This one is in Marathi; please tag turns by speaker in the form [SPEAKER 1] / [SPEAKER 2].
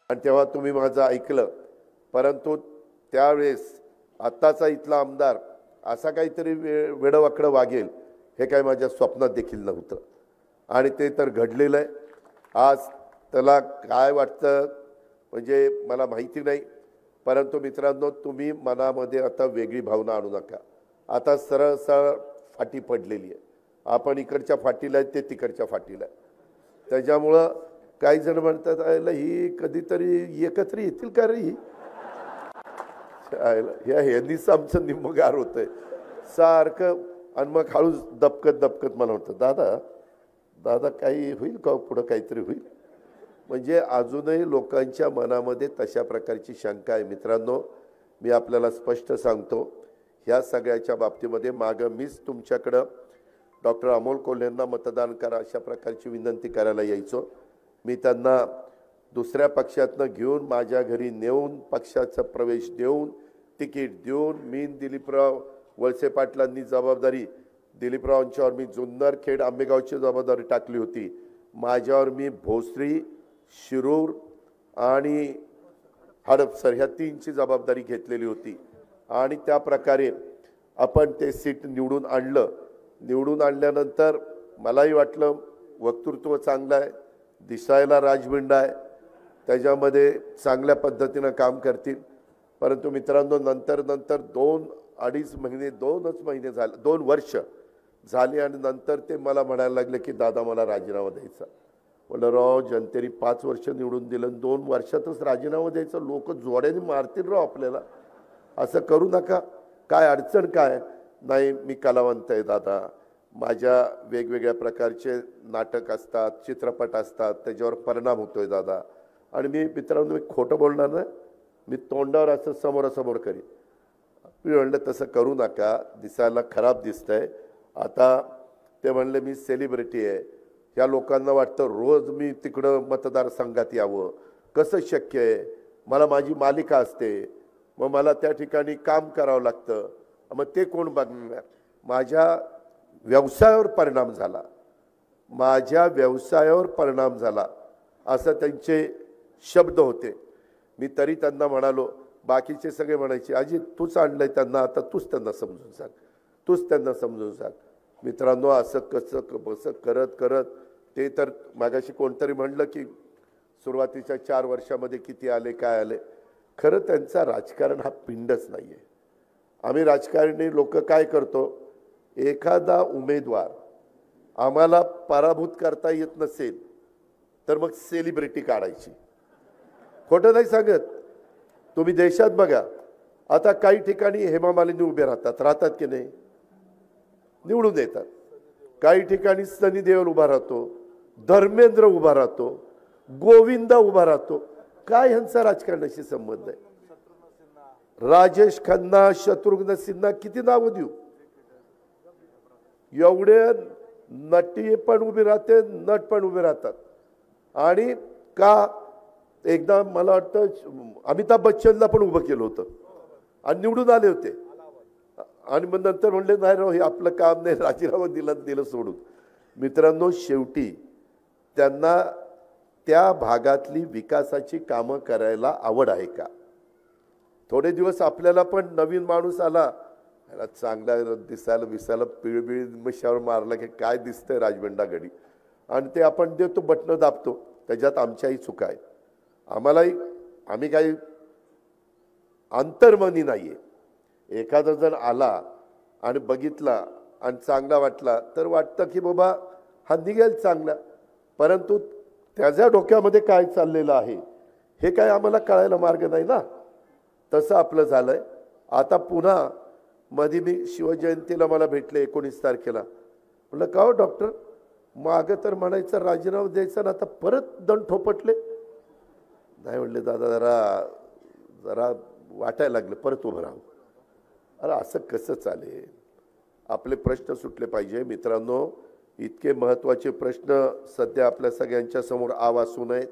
[SPEAKER 1] आणि तेव्हा तुम्ही माझं ऐकलं, परंतु त्यावेळेस आत्ताचा इथला आमदार असा काहीतरी वेडवाकडं वागेल हे काय माझ्या स्वप्नात देखील नव्हतं, आणि ते तर घडलेलं आहे. आज त्याला काय वाटतं म्हणजे मला माहिती नाही, परंतु मित्रांनो, तुम्ही मनामध्ये आता वेगळी भावना आणू नका. आता सरळ सरळ फाटी पडलेली आहे. आपण इकडच्या फाटीला आहे, ते तिकडच्या फाटीला आहे. त्याच्यामुळं काही जण म्हणतात आयला ही कधीतरी एकत्र येतील का रे, ही ह्या ह्यांनीच आमचं निम्मगार होतंय सारखं. आणि मग हळूच दबकत मला म्हणतं, दादा दादा काही होईल का पुढं, काहीतरी होईल. म्हणजे अजूनही लोकांच्या मनामध्ये तशा प्रकारची शंका आहे. मित्रांनो, मी आपल्याला स्पष्ट सांगतो, ह्या सगळ्याच्या बाबतीमध्ये मागं मीच तुमच्याकडं डॉक्टर अमोल कोल्हेंना मतदान करा अशा प्रकारची विनंती करायला यायचो. मी त्यांना दुसऱ्या पक्षातनं घेऊन माझ्या घरी नेऊन पक्षाचा प्रवेश देऊन तिकीट देऊन मी दिलीपराव वळसे पाटलांनी जबाबदारी, दिलीपरावांच्यावर मी जुन्नर खेड आंबेगावची जबाबदारी टाकली होती. माझ्यावर मी भोसरी, शिरूर आणि हडपसर ह्या 3ची जबाबदारी घेतलेली होती. आणि त्या प्रकारे आपण ते सीट निवडून आणलं. निवडून आणल्यानंतर मलाही वाटलं वक्तृत्व चांगलं आहे, दिसायला राजबिंड आहे, त्याच्यामध्ये चांगल्या पद्धतीनं काम करतील. परंतु मित्रांनो, नंतर 2-2.5 महिने 2च महिने झाले, 2 वर्ष झाली आणि नंतर ते मला म्हणायला लागले की दादा मला राजीनामा द्यायचा. म्हणलं राव, जनतेने 5 वर्ष निवडून दिलं, 2 वर्षातच राजीनामा द्यायचा, लोक जोड्याने मारतील राव आपल्याला, असं करू नका. काय अडचण काय नाही, मी कलावंत आहे दादा, माझ्या वेगवेगळ्या प्रकारचे नाटक असतात, चित्रपट असतात, त्याच्यावर परिणाम होतोय दादा. आणि मी मित्रांनो, मी खोटं बोलणार नाही, मी तोंडावर असं समोरासमोर करीन. मी म्हणलं तसं करू नका, दिसायला खराब दिसतंय. आता ते म्हणले मी सेलिब्रिटी आहे, ह्या लोकांना वाटतं रोज मी तिकडं मतदारसंघात यावं, कसं शक्य आहे, मला माझी मालिका असते, मग मला त्या ठिकाणी काम करावं लागतं, मग ते कोण बघणार. माझ्या व्यवसायावर परिणाम झाला, माझ्या व्यवसायावर परिणाम झाला असं त्यांचे शब्द होते. मी तरी त्यांना म्हणालो, बाकीचे सगळे म्हणायचे अजित तूच आणलंय त्यांना, आता तूच त्यांना समजून सांग, तूच त्यांना समजून सांग. मित्रांनो, असं कसं करत करत ते तर मागाशी कोणतरी म्हणलं की सुरुवातीच्या 4 वर्षामध्ये किती आले काय आले. खरं त्यांचा राजकारण हा पिंडच नाही आहे. आम्ही राजकारणी लोक काय करतो, एखादा उमेदवार आम्हाला पराभूत करता येत नसेल तर मग सेलिब्रिटी काढायची. खोटं नाही सांगत. तुम्ही देशात बघा, आता काही ठिकाणी हेमा मालिनी उभे राहतात की नाही, निवडून येतात. काही ठिकाणी सनी देओल उभा राहतो, धर्मेंद्र उभा राहतो, गोविंदा उभा राहतो. काय ह्यांचा राजकारणाशी संबंध आहे. राजेश खन्ना, शत्रुघ्न सिन्हा, किती नावं देऊ. एवढे नटी पण उभे राहते, नट पण उभे राहतात. आणि का एकदा मला वाटतं अमिताभ बच्चनला पण उभं केलं होतं आणि निवडून आले होते. आणि मग नंतर म्हणले नाही राव, हे आपलं काम नाही, राजीनामा दिलं सोडून. मित्रांनो, शेवटी त्यांना त्या भागातली विकासाची कामं करायला आवड आहे का. थोडे दिवस आपल्याला पण नवीन माणूस आला, चांगला दिसायला विसायला पिळबिळ मिशावर मारला की काय दिसतंय राजबंडा घडी, आणि ते आपण देतो, बटणं दाबतो. त्याच्यात आमच्याही चुका आहेत. आम्ही काही अंतर्मनी नाहीये. एखादा जण आला आणि बघितला आणि चांगला वाटला तर वाटतं की बाबा हा निघेल चांगला, परंतु त्याच्या डोक्यामध्ये काय चाललेलं आहे हे काय आम्हाला कळायला मार्ग नाही ना. तसं आपलं झालंय. आता पुन्हा मध्ये मी शिवजयंतीला मला भेटले 19 तारखेला. म्हटलं का हो डॉक्टर, मागं तर म्हणायचं राजीनामा द्यायचा ना, आता परत दंड ठोपटले. नाही म्हणले दादा, जरा वाटायला लागलं, परत उभं राहू. अरे असं कसं चालेल. आपले प्रश्न सुटले पाहिजे. मित्रांनो, इतके महत्त्वाचे प्रश्न सध्या आपल्या सगळ्यांच्या समोर आवासून आहेत.